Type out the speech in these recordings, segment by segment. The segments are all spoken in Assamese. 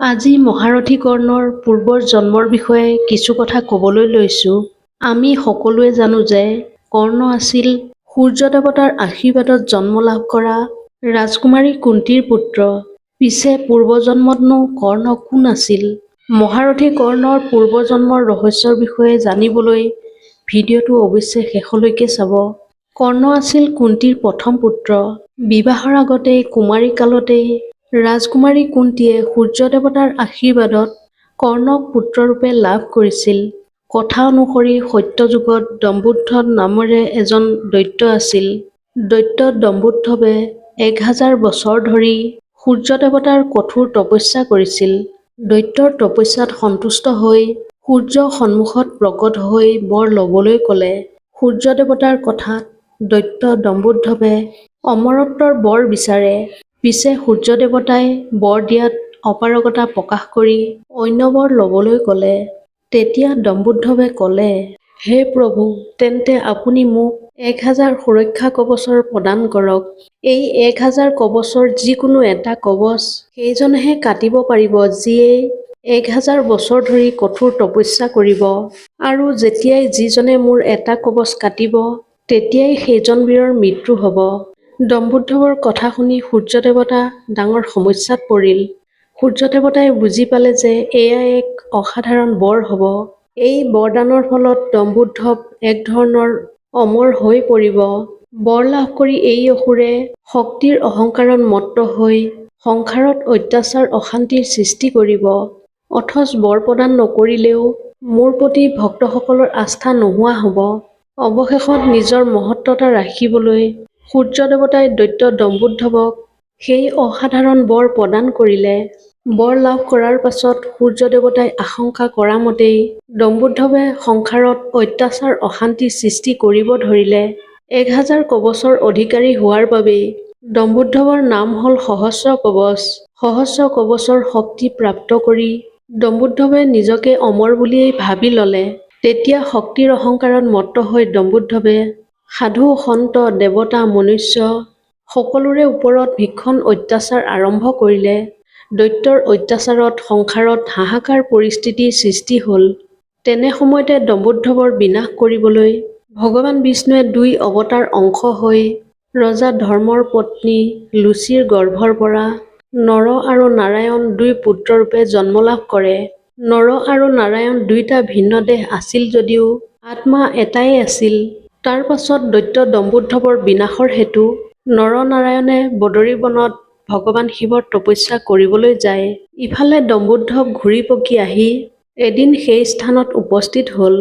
আজি মহাৰথী কৰ্ণৰ পূৰ্বৰ জন্মৰ বিষয়ে কিছু কথা ক'বলৈ লৈছোঁ। আমি সকলোৱে জানো যে কৰ্ণ আছিল সূৰ্য দেৱতাৰ আশীৰ্বাদত জন্ম লাভ কৰা ৰাজকুমাৰী কুন্তীৰ পুত্ৰ। পিছে পূৰ্বজন্মতনো কৰ্ণ কোন আছিল? মহাৰথী কৰ্ণৰ পূৰ্বজন্মৰ ৰহস্যৰ বিষয়ে জানিবলৈ ভিডিঅ'টো অৱশ্যে শেষলৈকে চাব। কৰ্ণ আছিল কুন্তীৰ প্ৰথম পুত্ৰ। বিবাহৰ আগতেই কুমাৰী কালতেই ৰাজকুমাৰী কুন্তীয়ে সূৰ্য দেৱতাৰ আশীৰ্বাদত কৰ্ণক পুত্ৰৰূপে লাভ কৰিছিল। কথা অনুসৰি সত্যযুগত দম্বুদ্ধ নামেৰে এজন দৈত্য আছিল। দৈত্য দম্বুদ্ধৱে 1000 বছৰ ধৰি সূৰ্য দেৱতাৰ কঠোৰ তপস্যা কৰিছিল। দৈত্যৰ তপস্যাত সন্তুষ্ট হৈ সূৰ্য সন্মুখত প্ৰকট হৈ বৰ ল'বলৈ ক'লে। সূৰ্য দেৱতাৰ কথাত দৈত্য দম্বুদ্ধৱে অমৰত্বৰ বৰ বিচাৰে। পিছে সূৰ্য দেৱতাই বৰ দিয়াত অপাৰগতা প্ৰকাশ কৰি অন্য বৰ ল'বলৈ ক'লে। তেতিয়া দম্বুদ্ধৱে ক'লে, হে প্ৰভু, তেন্তে আপুনি মোক 1000 সুৰক্ষা কৱচৰ প্ৰদান কৰক। এই 1000 কৱচৰ যিকোনো এটা কৱচ সেইজনেহে কাটিব পাৰিব যিয়ে 1000 বছৰ ধৰি কঠোৰ তপস্যা কৰিব। আৰু যেতিয়াই যিজনে মোৰ এটা কৱচ কাটিব তেতিয়াই সেইজন বীৰৰ মৃত্যু হ'ব। দম্বুদ্ধৰ কথা শুনি সূৰ্য দেৱতা ডাঙৰ সমস্যাত পৰিল। সূৰ্য দেৱতাই বুজি পালে যে এয়া এক অসাধাৰণ বৰ হ'ব। এই বৰদানৰ ফলত দম্বুদ্ধ এক ধৰণৰ অমৰ হৈ পৰিব। বৰ লাভ কৰি এই অসুৰে শক্তিৰ অহংকাৰত মত্ত হৈ সংসাৰত অত্যাচাৰ অশান্তিৰ সৃষ্টি কৰিব। অথচ বৰ প্ৰদান নকৰিলেও মোৰ প্ৰতি ভক্তসকলৰ আস্থা নোহোৱা হ'ব। অৱশেষত নিজৰ মহত্বতা ৰাখিবলৈ সূৰ্য দেৱতাই দৈত্য দম্বুদ্ধক সেই অসাধাৰণ বৰ প্ৰদান কৰিলে। বৰ লাভ কৰাৰ পাছত সূৰ্য দেৱতাই আশংকা কৰা মতেই দম্বুদ্ধৱে সংসাৰত অত্যাচাৰ অশান্তি সৃষ্টি কৰিব ধৰিলে। 1000 কৱচৰ অধিকাৰী হোৱাৰ বাবেই দম্বুদ্ধৰ নাম হ'ল সহস্ৰ কৱচ। সহস্ৰ কৱচৰ শক্তি প্ৰাপ্ত কৰি দম্বুদ্ধৱে নিজকে অমৰ বুলিয়েই ভাবি ল'লে। তেতিয়া শক্তিৰ অহংকাৰত মত্ত হৈ দম্বুদ্ধৱে সাধু সন্ত দেৱতা মনুষ্য সকলোৰে ওপৰত ভীষণ অত্যাচাৰ আৰম্ভ কৰিলে। দৈত্যৰ অত্যাচাৰত সংসাৰত হাহাকাৰ পৰিস্থিতিৰ সৃষ্টি হ'ল। তেনে সময়তে দম্বুদ্ধৰ বিনাশ কৰিবলৈ ভগৱান বিষ্ণুৱে 2 অৱতাৰ অংশ হৈ ৰজা ধৰ্মৰ পত্নী লুচিৰ গৰ্ভৰ পৰা নৰ আৰু নাৰায়ণ 2 পুত্ৰৰূপে জন্ম লাভ কৰে। নৰ আৰু নাৰায়ণ 2টা ভিন্ন দেহ আছিল যদিও আত্মা এটাই আছিল। তাৰ পাছত দৈত্য দম্বুদ্ধৰ বিনাশৰ হেতু নৰ নাৰায়ণে বদৰী বনত ভগৱান শিৱৰ তপস্যা কৰিবলৈ যায়। ইফালে দম্বুদ্ধ ঘূৰি পকি আহি এদিন সেই স্থানত উপস্থিত হ'ল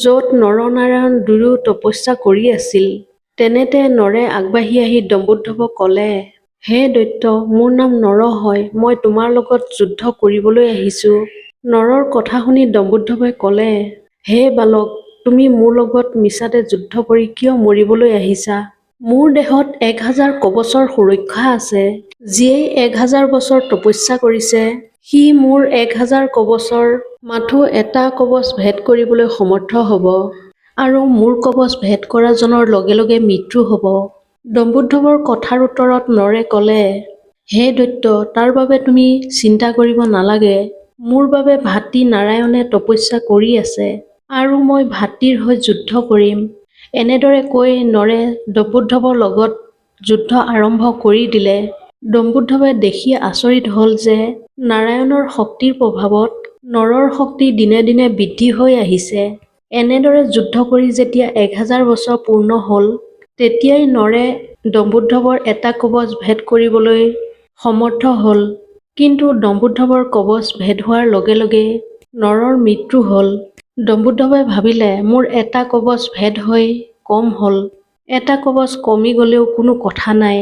য'ত নৰ নাৰায়ণ 2য়ো তপস্যা কৰি আছিল। তেনেতে নৰে আগবাঢ়ি আহি দম্বুদ্ধক ক'লে, হে দৈত্য, মোৰ নাম নৰ হয়, মই তোমাৰ লগত যুদ্ধ কৰিবলৈ আহিছোঁ। নৰৰ কথা শুনি দম্বুদ্ধৱে ক'লে, হে বালক, তুমি মোৰ লগত মিছাতে যুদ্ধ কৰি কিয় মৰিবলৈ আহিছা? মোৰ দেহত 1000 কৱচৰ সুৰক্ষা আছে। যিয়েই 1000 বছৰ তপস্যা কৰিছে সি মোৰ 1000 কৱচৰ মাথো এটা কৱচ ভেদ কৰিবলৈ সমৰ্থ হ'ব। আৰু মোৰ কৱচ ভেদ কৰা জনৰ লগে লগে মৃত্যু হ'ব। দম্বুদ্ধৰ কথাৰ উত্তৰত নৰে ক'লে, হে দৈত্য, তাৰ বাবে তুমি চিন্তা কৰিব নালাগে। মোৰ বাবে ভাতৃ নাৰায়ণে তপস্যা কৰি আছে আৰু মই ভাতৃৰ হৈ যুদ্ধ কৰিম। এনেদৰে কৈ নৰে দম্বুদ্ধৰ লগত যুদ্ধ আৰম্ভ কৰি দিলে। দম্বুদ্ধৱে দেখি আচৰিত হ'ল যে নাৰায়ণৰ শক্তিৰ প্ৰভাৱত নৰৰ শক্তি দিনে দিনে বৃদ্ধি হৈ আহিছে। এনেদৰে যুদ্ধ কৰি যেতিয়া 1000 বছৰ পূৰ্ণ হ'ল তেতিয়াই নৰে দম্বুদ্ধৰ এটা কৱচ ভেদ কৰিবলৈ সমৰ্থ হ'ল। কিন্তু দম্বুদ্ধৰ কৱচ ভেদ হোৱাৰ লগে লগে নৰৰ মৃত্যু হ'ল। দম্বুদ্ধৱে ভাবিলে, মোৰ এটা কৱচ ভেদ হৈ কম হ'ল। এটা কৱচ কমি গ'লেও কোনো কথা নাই।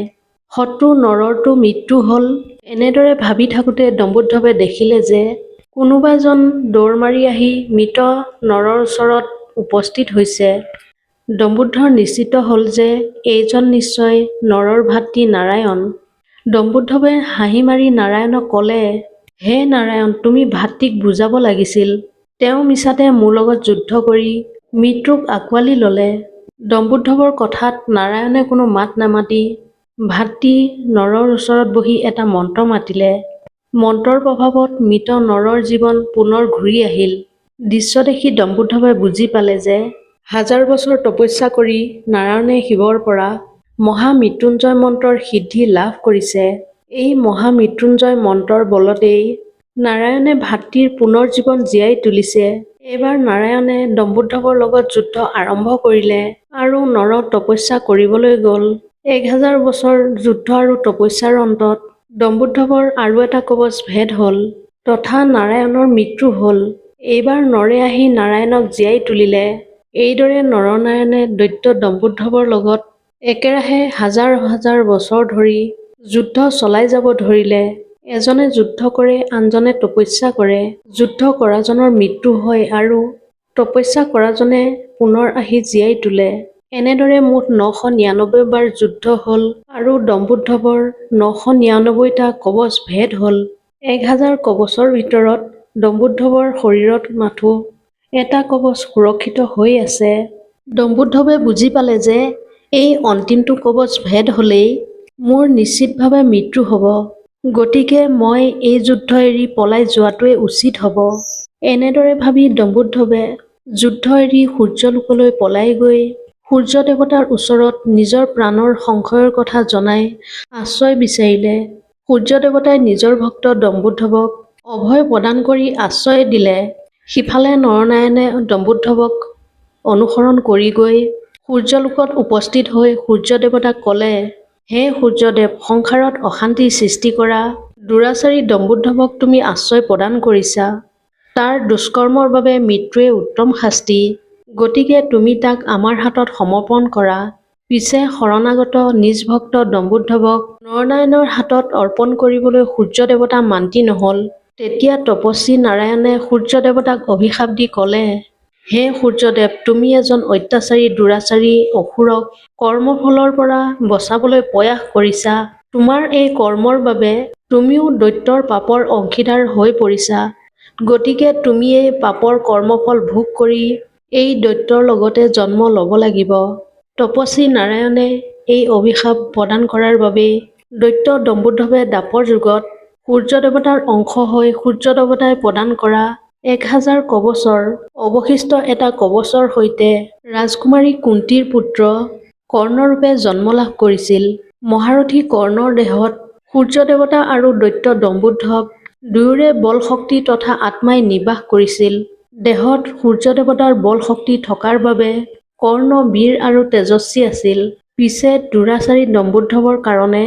শত্ৰু নৰৰতো মৃত্যু হ'ল। এনেদৰে ভাবি থাকোঁতে দম্বুদ্ধৱে দেখিলে যে কোনোবা এজন দৌৰ মাৰি আহি মৃত নৰৰ ওচৰত উপস্থিত হৈছে। দম্বুদ্ধ নিশ্চিত হ'ল যে এইজন নিশ্চয় নৰৰ ভাতৃ নাৰায়ণ। দম্বুদ্ধৱে হাঁহি মাৰি নাৰায়ণক ক'লে, হে নাৰায়ণ, তুমি ভাতৃক বুজাব লাগিছিল। তেওঁ মিছাতে মোৰ লগত যুদ্ধ কৰি মৃত্যুক আঁকোৱালি ল'লে। দম্বুদ্ধৰ কথাত নাৰায়ণে কোনো মাত নামাতি ভাতৃ নৰৰ ওচৰত বহি এটা মন্ত্ৰ মাতিলে। মন্ত্ৰৰ প্ৰভাৱত মৃত নৰ জীৱন পুনৰ ঘূৰি আহিল। দৃশ্য দেখি দম্বুদ্ধৱে বুজি পালে যে হাজাৰ বছৰ তপস্যা কৰি নাৰায়ণে শিৱৰ পৰা মহামৃত্যুঞ্জয় মন্ত্ৰৰ সিদ্ধি লাভ কৰিছে। এই মহামৃত্যুঞ্জয় মন্ত্ৰৰ বলতেই নাৰায়ণে ভাতৃৰ পুনৰ জীৱন জীয়াই তুলিছে। এইবাৰ নাৰায়ণে দম্বুদ্ধৱৰ লগত যুদ্ধ আৰম্ভ কৰিলে আৰু নৰত তপস্যা কৰিবলৈ গ'ল। 1000 বছৰ যুদ্ধ আৰু তপস্যাৰ অন্তত দম্বুদ্ধৱৰ আৰু এটা কবচ ভেদ হ'ল তথা নাৰায়ণৰ মৃত্যু হ'ল। এইবাৰ নৰে আহি নাৰায়ণক জীয়াই তুলিলে। এইদৰে নৰনাৰায়ণে দৈত্য দম্বুদ্ধৱৰ লগত একেৰাহে হাজাৰ হাজাৰ বছৰ ধৰি যুদ্ধ চলাই যাব ধৰিলে। এজনে যুদ্ধ কৰে, আনজনে তপস্যা কৰে। যুদ্ধ কৰাজনৰ মৃত্যু হয় আৰু তপস্যা কৰাজনে পুনৰ আহি জীয়াই তোলে। এনেদৰে মুঠ 999 বাৰ যুদ্ধ হ'ল আৰু দম্বুদ্ধৱৰ 999টা কবচ ভেদ হ'ল। 1000 কবচৰ ভিতৰত দম্বুদ্ধৱৰ শৰীৰত মাথো এটা কবচ সুৰক্ষিত হৈ আছে। দম্বুদ্ধৱে বুজি পালে যে এই অন্তিমটো কবচ ভেদ হ'লেই মোৰ নিশ্চিতভাৱে মৃত্যু হ'ব। গতিকে মই এই যুদ্ধ এৰি পলাই যোৱাটোৱে উচিত হ'ব। এনেদৰে ভাবি দম্বুদ্ধৱে যুদ্ধ এৰি সূৰ্যলোকলৈ পলাই গৈ সূৰ্য দেৱতাৰ ওচৰত নিজৰ প্ৰাণৰ সংশয়ৰ কথা জনাই আশ্ৰয় বিচাৰিলে। সূৰ্য দেৱতাই নিজৰ ভক্ত দম্বুদ্ধৱক অভয় প্ৰদান কৰি আশ্ৰয় দিলে। সিফালে নৰনাৰায়ণে দম্বুদ্ধৱক অনুসৰণ কৰি গৈ সূৰ্যলোকত উপস্থিত হৈ সূৰ্য দেৱতাক ক'লে, হে সূৰ্যদেৱ, সংসাৰত অশান্তিৰ সৃষ্টি কৰা দুৰাচাৰী দম্বুদ্ধৱক তুমি আশ্ৰয় প্ৰদান কৰিছা। তাৰ দুষ্কৰ্মৰ বাবে মৃত্যুৱে উত্তম শাস্তি। গতিকে তুমি তাক আমাৰ হাতত সমৰ্পণ কৰা। পিছে শৰণাগত নিজ ভক্ত দম্বুদ্ধৱক নৰনাৰায়ণৰ হাতত অৰ্পণ কৰিবলৈ সূৰ্য দেৱতা মান্তি নহ'ল। তেতিয়া তপস্বী নাৰায়ণে সূৰ্য দেৱতাক অভিশাপ দি ক'লে, হে সূৰ্যদেৱ, তুমি এজন অত্যাচাৰী দুৰাচাৰী অসুৰক কৰ্মফলৰ পৰা বচাবলৈ প্ৰয়াস কৰিছা। তোমাৰ এই কৰ্মৰ বাবে তুমিও দৈত্যৰ পাপৰ অংশীদাৰ হৈ পৰিছা। গতিকে তুমি এই পাপৰ কৰ্মফল ভোগ কৰি এই দৈত্যৰ লগতে জন্ম ল'ব লাগিব। তপস্বী নাৰায়ণে এই অভিশাপ প্ৰদান কৰাৰ বাবেই দৈত্য দম্বুদ্ধৱে দ্বাপৰ যুগত সূৰ্য দেৱতাৰ অংশ হৈ সূৰ্য দেৱতাই প্ৰদান কৰা 1000 কবচৰ অৱশিষ্ট এটা কবচৰ সৈতে ৰাজকুমাৰী কুন্তীৰ পুত্ৰ কৰ্ণৰূপে জন্ম লাভ কৰিছিল। মহাৰথী কৰ্ণৰ দেহত সূৰ্য দেৱতা আৰু দৈত্য দম্বুদ্ধৱ দুয়োৰে বল শক্তি তথা আত্মাই নিবাস কৰিছিল। দেহত সূৰ্য দেৱতাৰ বল শক্তি থকাৰ বাবে কৰ্ণ বীৰ আৰু তেজস্বী আছিল। পিছে দুৰাচাৰী দম্বুদ্ধৱৰ কাৰণে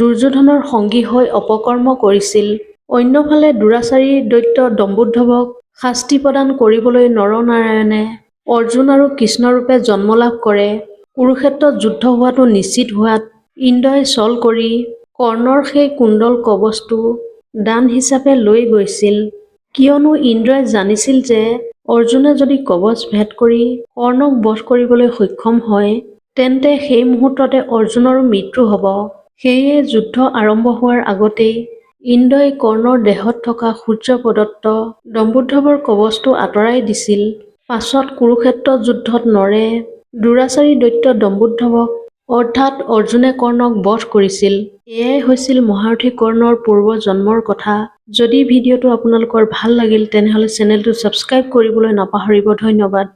দুৰ্যোধনৰ সংগী হৈ অপকৰ্ম কৰিছিল। অন্যফালে দুৰাচাৰী দৈত্য দম্বুদ্ধৱক শাস্তি প্ৰদান কৰিবলৈ নৰনাৰায়ণে অৰ্জুন আৰু কৃষ্ণৰূপে জন্ম লাভ কৰে। কুৰুক্ষেত্ৰত যুদ্ধ হোৱাটো নিশ্চিত হোৱাত ইন্দ্ৰই ছল কৰি কৰ্ণৰ সেই কুণ্ডল কবচটো দান হিচাপে লৈ গৈছিল। কিয়নো ইন্দ্ৰই জানিছিল যে অৰ্জুনে যদি কবচ ভেদ কৰি কৰ্ণক বধ কৰিবলৈ সক্ষম হয় তেন্তে সেই মুহূৰ্ততে অৰ্জুনৰো মৃত্যু হ'ব। সেয়ে যুদ্ধ আৰম্ভ হোৱাৰ আগতেই ইন্দ্ৰই কৰ্ণৰ দেহত থকা সূৰ্য প্ৰদত্ত দম্বুদ্ধৱৰ কবচটো আঁতৰাই দিছিল। পাছত কুৰুক্ষেত্ৰ যুদ্ধত নৰে দুৰাচাৰী দৈত্য দম্বুদ্ধৱক অৰ্থাৎ অৰ্জুনে কৰ্ণক বধ কৰিছিল। এয়াই হৈছিল মহাৰথী কৰ্ণৰ পূৰ্ব জন্মৰ কথা। যদি ভিডিঅ'টো আপোনালোকৰ ভাল লাগিল তেনেহ'লে চেনেলটো ছাবস্ক্ৰাইব কৰিবলৈ নাপাহৰিব। ধন্যবাদ।